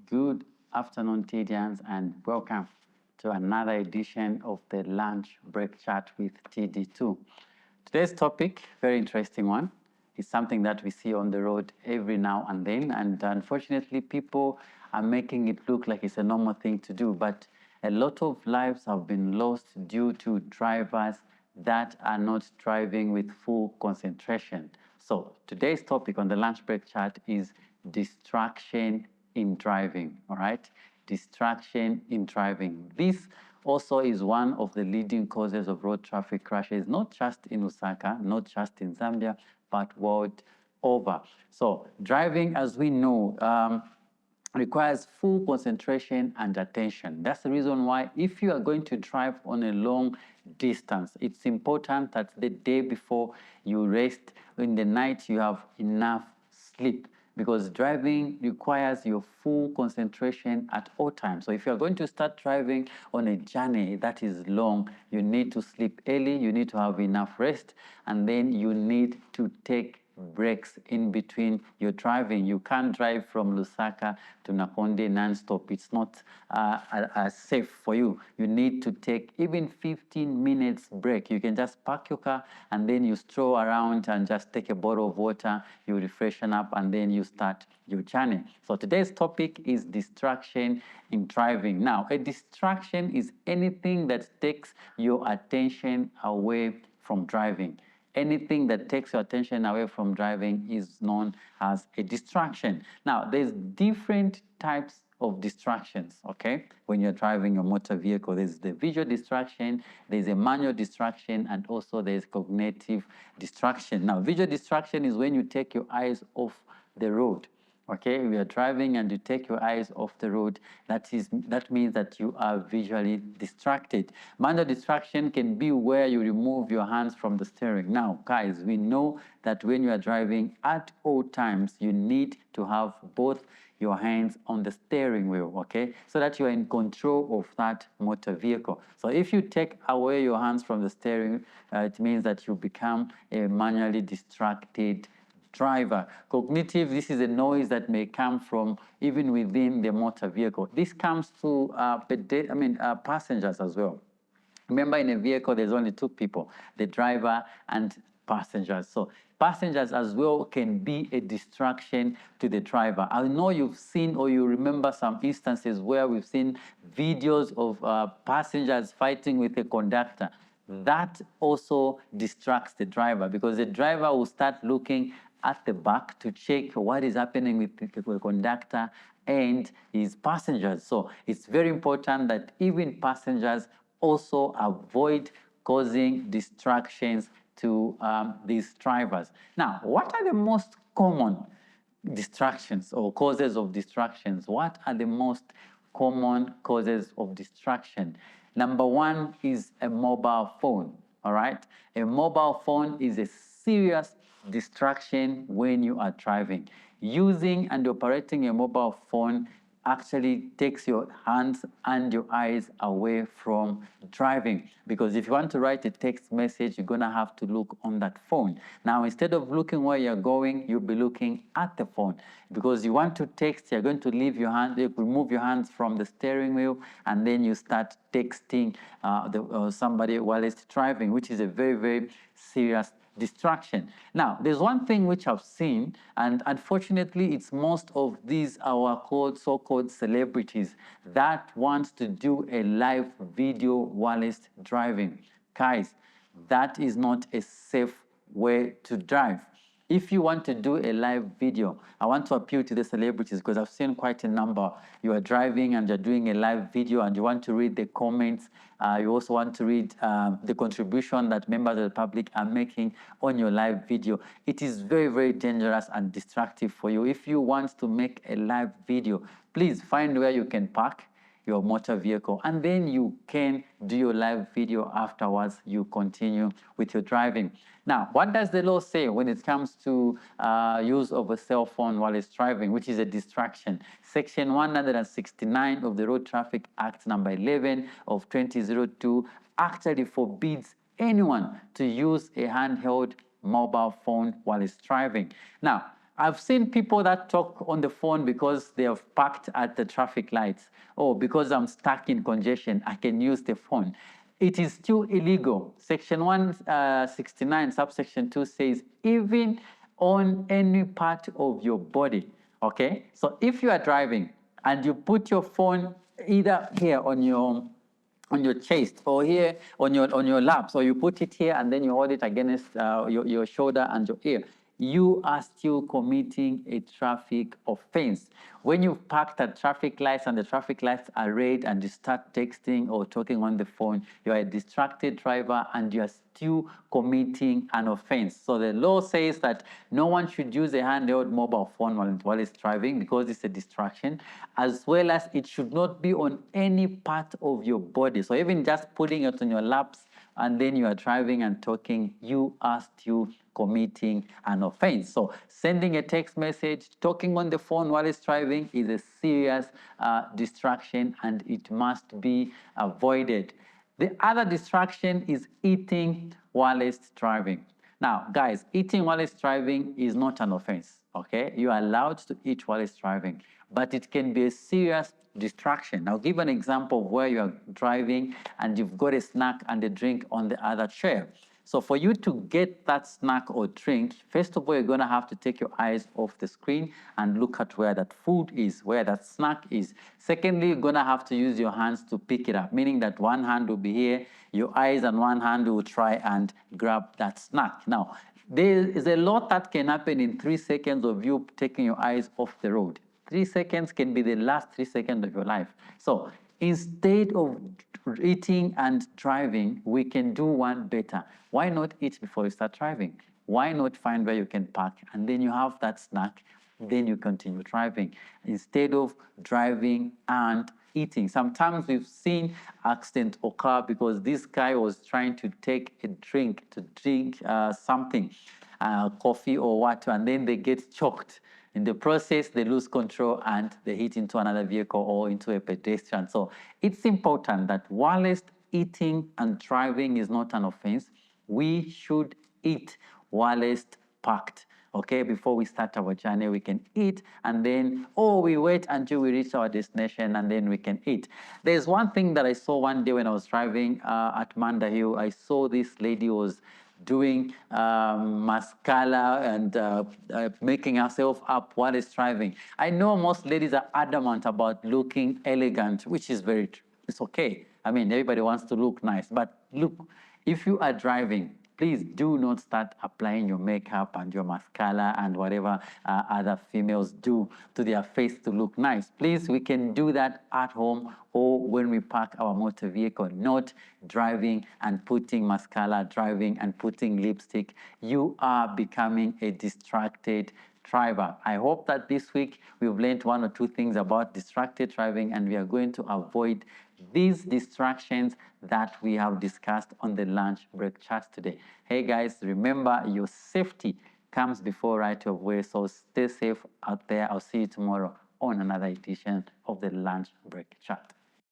Good afternoon, TDians, and welcome to another edition of the Lunch Break Chat with TD2. Today's topic, very interesting one, is something that we see on the road every now and then, and unfortunately, people are making it look like it's a normal thing to do, but a lot of lives have been lost due to drivers that are not driving with full concentration. So today's topic on the Lunch Break Chat is distraction in driving, all right? Distraction in driving. This also is one of the leading causes of road traffic crashes, not just in Lusaka, not just in Zambia, but world over. So driving, as we know, requires full concentration and attention. That's the reason why if you are going to drive on a long distance, it's important that the day before you rest, in the night you have enough sleep, because driving requires your full concentration at all times. So if you're going to start driving on a journey that is long, you need to sleep early, you need to have enough rest, and then you need to take breaks in between your driving. You can't drive from Lusaka to Nakonde non-stop. It's not safe for you. You need to take even 15 minutes break. You can just park your car and then you stroll around and just take a bottle of water, you refreshen up, and then you start your journey. So today's topic is distraction in driving. Now, a distraction is anything that takes your attention away from driving. Anything that takes your attention away from driving is known as a distraction. Now, there's different types of distractions, okay? When you're driving your motor vehicle, there's the visual distraction, there's a manual distraction, and also there's cognitive distraction. Now, visual distraction is when you take your eyes off the road. Okay, we are driving and you take your eyes off the road. That means that you are visually distracted. Manual distraction can be where you remove your hands from the steering. Now, guys, we know that when you are driving at all times, you need to have both your hands on the steering wheel, okay, so that you are in control of that motor vehicle. So if you take away your hands from the steering, it means that you become a manually distracted driver. Cognitive, this is a noise that may come from even within the motor vehicle. This comes to passengers as well. Remember, in a vehicle, there's only two people, the driver and passengers. So passengers as well can be a distraction to the driver. I know you've seen or you remember some instances where we've seen videos of passengers fighting with a conductor. That also distracts the driver, because the driver will start looking at the back to check what is happening with the conductor and his passengers. So it's very important that even passengers also avoid causing distractions to these drivers. Now, what are the most common distractions or causes of distractions? What are the most common causes of distraction? Number one is a mobile phone, all right? A mobile phone is a serious distraction when you are driving. Using and operating a mobile phone actually takes your hands and your eyes away from driving, because if you want to write a text message, you're going to have to look on that phone. Now, instead of looking where you're going, you'll be looking at the phone, because you want to text, you're going to leave your hand, you remove your hands from the steering wheel, and then you start texting somebody while it's driving, which is a very, very serious distraction. Now, there's one thing which I've seen, and unfortunately, it's most of these our so-called celebrities that wants to do a live video whilst driving. Guys, that is not a safe way to drive. If you want to do a live video, I want to appeal to the celebrities, because I've seen quite a number. You are driving and you're doing a live video and you want to read the comments. You also want to read the contribution that members of the public are making on your live video. It is very, very dangerous and distracting for you. If you want to make a live video, please find where you can park your motor vehicle, and then you can do your live video afterwards. You continue with your driving. Now, what does the law say when it comes to use of a cell phone while it's driving, which is a distraction? Section 169 of the Road Traffic Act number 11 of 2002 actually forbids anyone to use a handheld mobile phone while it's driving. Now, I've seen people that talk on the phone because they have parked at the traffic lights. Oh, because I'm stuck in congestion, I can use the phone. It is still illegal. Section 169, subsection 2 says, even on any part of your body, okay? So if you are driving and you put your phone either here on your chest or here on your lap, so you put it here and then you hold it against your shoulder and your ear, you are still committing a traffic offense. When you've parked at traffic lights and the traffic lights are red and you start texting or talking on the phone, you are a distracted driver and you are still committing an offense. So the law says that no one should use a handheld mobile phone while it's driving because it's a distraction, as well as it should not be on any part of your body. So even just putting it on your laps and then you are driving and talking, you are still committing an offense. So sending a text message, talking on the phone while it's driving is a serious distraction and it must be avoided. The other distraction is eating while it's driving. Now, guys, eating while it's driving is not an offense, okay? You are allowed to eat while it's driving, but it can be a serious distraction. I'll give an example of where you are driving and you've got a snack and a drink on the other chair. So for you to get that snack or drink, first of all, you're going to have to take your eyes off the screen and look at where that food is, where that snack is. Secondly, you're going to have to use your hands to pick it up, meaning that one hand will be here, your eyes and one hand will try and grab that snack. Now, there is a lot that can happen in 3 seconds of you taking your eyes off the road. 3 seconds can be the last 3 seconds of your life. So instead of eating and driving, we can do one better. Why not eat before you start driving? Why not find where you can park and then you have that snack, then you continue driving instead of driving and eating. Sometimes we've seen accidents occur because this guy was trying to take a drink, something, coffee or water, and then they get choked. In the process, they lose control and they hit into another vehicle or into a pedestrian. So it's important that whilst eating and driving is not an offense, we should eat whilst parked. Okay, before we start our journey, we can eat and then, we wait until we reach our destination and then we can eat. There's one thing that I saw one day when I was driving at Manda Hill. I saw this lady was doing mascara and making herself up while it's driving. I know most ladies are adamant about looking elegant, which is it's okay. I mean, everybody wants to look nice, but look, if you are driving, please do not start applying your makeup and your mascara and whatever other females do to their face to look nice. Please, we can do that at home or when we park our motor vehicle, not driving and putting mascara, driving and putting lipstick. You are becoming a distracted driver. I hope that this week we've learned 1 or 2 things about distracted driving and we are going to avoid these distractions that we have discussed on the lunch break chat today. Hey guys, remember your safety comes before right of way, so stay safe out there. I'll see you tomorrow on another edition of the lunch break chat.